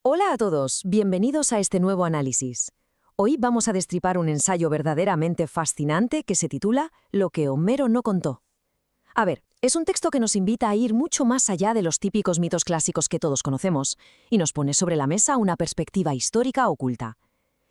Hola a todos, bienvenidos a este nuevo análisis. Hoy vamos a destripar un ensayo verdaderamente fascinante que se titula Lo que Homero no contó. A ver, es un texto que nos invita a ir mucho más allá de los típicos mitos clásicos que todos conocemos y nos pone sobre la mesa una perspectiva histórica oculta.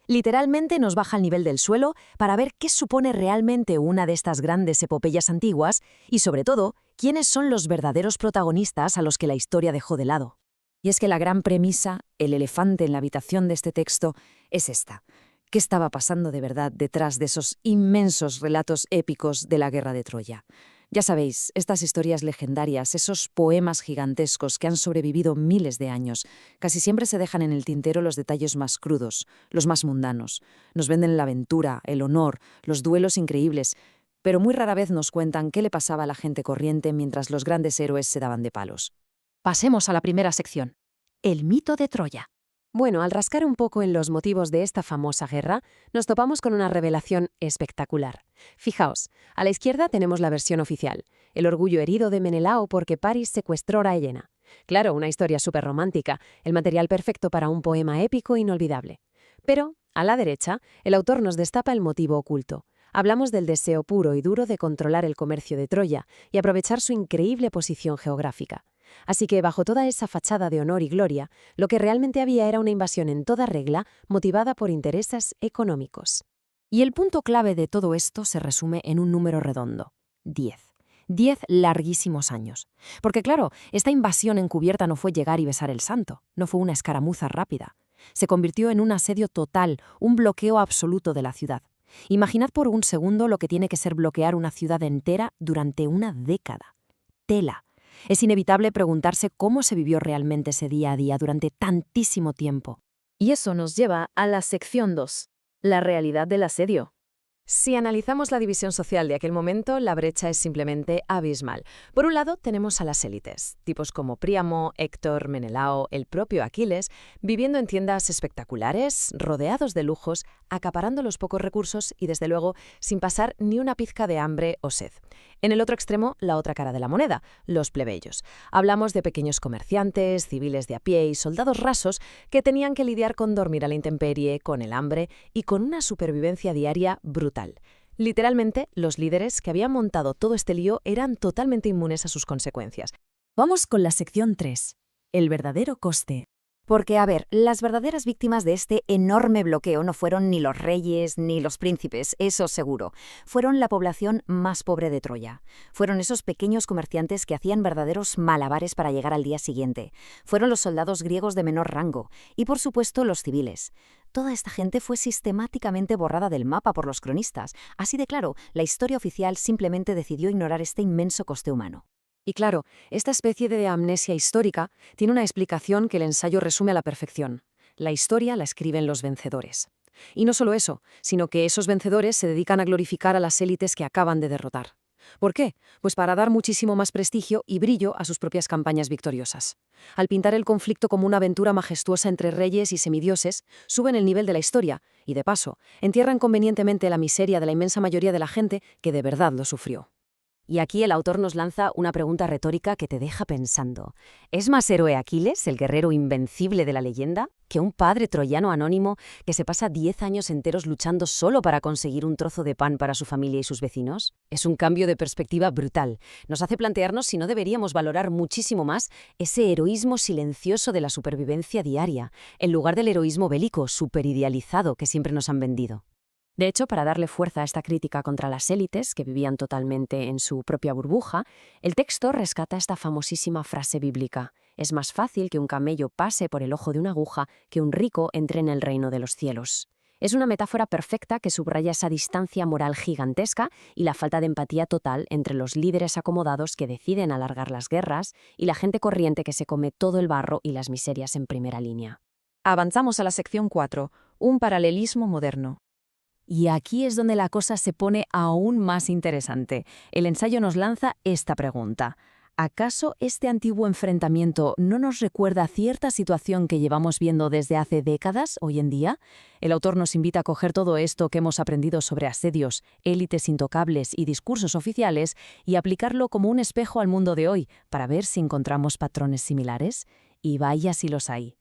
Literalmente nos baja al nivel del suelo para ver qué supone realmente una de estas grandes epopeyas antiguas y, sobre todo, quiénes son los verdaderos protagonistas a los que la historia dejó de lado. Y es que la gran premisa, el elefante en la habitación de este texto, es esta. ¿Qué estaba pasando de verdad detrás de esos inmensos relatos épicos de la guerra de Troya? Ya sabéis, estas historias legendarias, esos poemas gigantescos que han sobrevivido miles de años, casi siempre se dejan en el tintero los detalles más crudos, los más mundanos. Nos venden la aventura, el honor, los duelos increíbles, pero muy rara vez nos cuentan qué le pasaba a la gente corriente mientras los grandes héroes se daban de palos. Pasemos a la primera sección, el mito de Troya. Bueno, al rascar un poco en los motivos de esta famosa guerra, nos topamos con una revelación espectacular. Fijaos, a la izquierda tenemos la versión oficial, el orgullo herido de Menelao porque Paris secuestró a Helena. Claro, una historia súper romántica, el material perfecto para un poema épico inolvidable. Pero, a la derecha, el autor nos destapa el motivo oculto. Hablamos del deseo puro y duro de controlar el comercio de Troya y aprovechar su increíble posición geográfica. Así que, bajo toda esa fachada de honor y gloria, lo que realmente había era una invasión en toda regla, motivada por intereses económicos. Y el punto clave de todo esto se resume en un número redondo: 10. 10 larguísimos años. Porque claro, esta invasión encubierta no fue llegar y besar el santo, no fue una escaramuza rápida. Se convirtió en un asedio total, un bloqueo absoluto de la ciudad. Imaginad por un segundo lo que tiene que ser bloquear una ciudad entera durante una década. Tela. Es inevitable preguntarse cómo se vivió realmente ese día a día durante tantísimo tiempo. Y eso nos lleva a la sección 2, la realidad del asedio. Si analizamos la división social de aquel momento, la brecha es simplemente abismal. Por un lado, tenemos a las élites, tipos como Príamo, Héctor, Menelao, el propio Aquiles, viviendo en tiendas espectaculares, rodeados de lujos, acaparando los pocos recursos y, desde luego, sin pasar ni una pizca de hambre o sed. En el otro extremo, la otra cara de la moneda, los plebeyos. Hablamos de pequeños comerciantes, civiles de a pie y soldados rasos que tenían que lidiar con dormir a la intemperie, con el hambre y con una supervivencia diaria brutal. Literalmente, los líderes que habían montado todo este lío eran totalmente inmunes a sus consecuencias. Vamos con la sección 3, el verdadero coste. Porque, a ver, las verdaderas víctimas de este enorme bloqueo no fueron ni los reyes ni los príncipes, eso seguro. Fueron la población más pobre de Troya. Fueron esos pequeños comerciantes que hacían verdaderos malabares para llegar al día siguiente. Fueron los soldados griegos de menor rango. Y, por supuesto, los civiles. Toda esta gente fue sistemáticamente borrada del mapa por los cronistas. Así de claro, la historia oficial simplemente decidió ignorar este inmenso coste humano. Y claro, esta especie de amnesia histórica tiene una explicación que el ensayo resume a la perfección. La historia la escriben los vencedores. Y no solo eso, sino que esos vencedores se dedican a glorificar a las élites que acaban de derrotar. ¿Por qué? Pues para dar muchísimo más prestigio y brillo a sus propias campañas victoriosas. Al pintar el conflicto como una aventura majestuosa entre reyes y semidioses, suben el nivel de la historia y, de paso, entierran convenientemente la miseria de la inmensa mayoría de la gente que de verdad lo sufrió. Y aquí el autor nos lanza una pregunta retórica que te deja pensando. ¿Es más héroe Aquiles, el guerrero invencible de la leyenda, que un padre troyano anónimo que se pasa 10 años enteros luchando solo para conseguir un trozo de pan para su familia y sus vecinos? Es un cambio de perspectiva brutal. Nos hace plantearnos si no deberíamos valorar muchísimo más ese heroísmo silencioso de la supervivencia diaria, en lugar del heroísmo bélico superidealizado que siempre nos han vendido. De hecho, para darle fuerza a esta crítica contra las élites, que vivían totalmente en su propia burbuja, el texto rescata esta famosísima frase bíblica: es más fácil que un camello pase por el ojo de una aguja que un rico entre en el reino de los cielos. Es una metáfora perfecta que subraya esa distancia moral gigantesca y la falta de empatía total entre los líderes acomodados que deciden alargar las guerras y la gente corriente que se come todo el barro y las miserias en primera línea. Avanzamos a la sección 4, un paralelismo moderno. Y aquí es donde la cosa se pone aún más interesante. El ensayo nos lanza esta pregunta: ¿acaso este antiguo enfrentamiento no nos recuerda a cierta situación que llevamos viendo desde hace décadas hoy en día? El autor nos invita a coger todo esto que hemos aprendido sobre asedios, élites intocables y discursos oficiales y aplicarlo como un espejo al mundo de hoy para ver si encontramos patrones similares. Y vaya si los hay.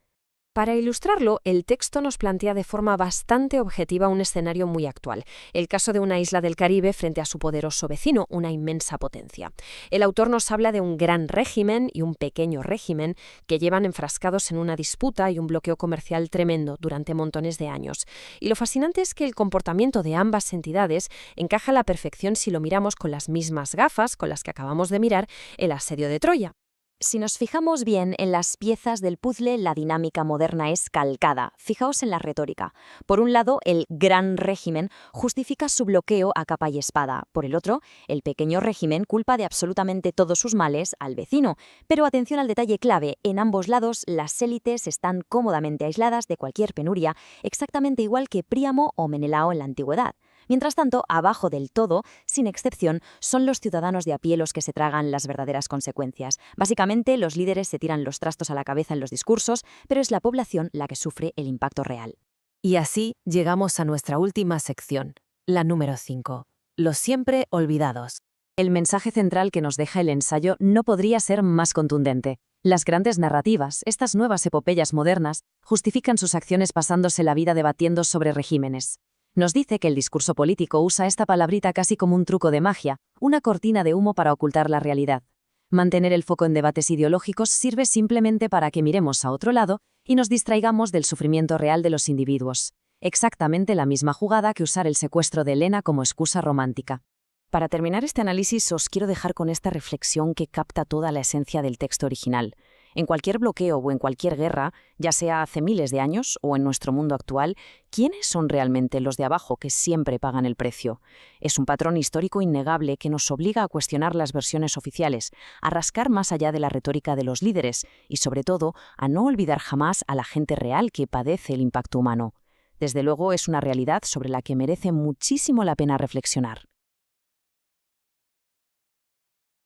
Para ilustrarlo, el texto nos plantea de forma bastante objetiva un escenario muy actual, el caso de una isla del Caribe frente a su poderoso vecino, una inmensa potencia. El autor nos habla de un gran régimen y un pequeño régimen que llevan enfrascados en una disputa y un bloqueo comercial tremendo durante montones de años. Y lo fascinante es que el comportamiento de ambas entidades encaja a la perfección si lo miramos con las mismas gafas con las que acabamos de mirar el asedio de Troya. Si nos fijamos bien en las piezas del puzzle, la dinámica moderna es calcada. Fijaos en la retórica. Por un lado, el gran régimen justifica su bloqueo a capa y espada. Por el otro, el pequeño régimen culpa de absolutamente todos sus males al vecino. Pero atención al detalle clave. En ambos lados, las élites están cómodamente aisladas de cualquier penuria, exactamente igual que Príamo o Menelao en la antigüedad. Mientras tanto, abajo del todo, sin excepción, son los ciudadanos de a pie los que se tragan las verdaderas consecuencias. Básicamente, los líderes se tiran los trastos a la cabeza en los discursos, pero es la población la que sufre el impacto real. Y así llegamos a nuestra última sección, la número 5, los siempre olvidados. El mensaje central que nos deja el ensayo no podría ser más contundente. Las grandes narrativas, estas nuevas epopeyas modernas, justifican sus acciones pasándose la vida debatiendo sobre regímenes. Nos dice que el discurso político usa esta palabrita casi como un truco de magia, una cortina de humo para ocultar la realidad. Mantener el foco en debates ideológicos sirve simplemente para que miremos a otro lado y nos distraigamos del sufrimiento real de los individuos. Exactamente la misma jugada que usar el secuestro de Helena como excusa romántica. Para terminar este análisis, os quiero dejar con esta reflexión que capta toda la esencia del texto original. En cualquier bloqueo o en cualquier guerra, ya sea hace miles de años o en nuestro mundo actual, ¿quiénes son realmente los de abajo que siempre pagan el precio? Es un patrón histórico innegable que nos obliga a cuestionar las versiones oficiales, a rascar más allá de la retórica de los líderes y, sobre todo, a no olvidar jamás a la gente real que padece el impacto humano. Desde luego, es una realidad sobre la que merece muchísimo la pena reflexionar.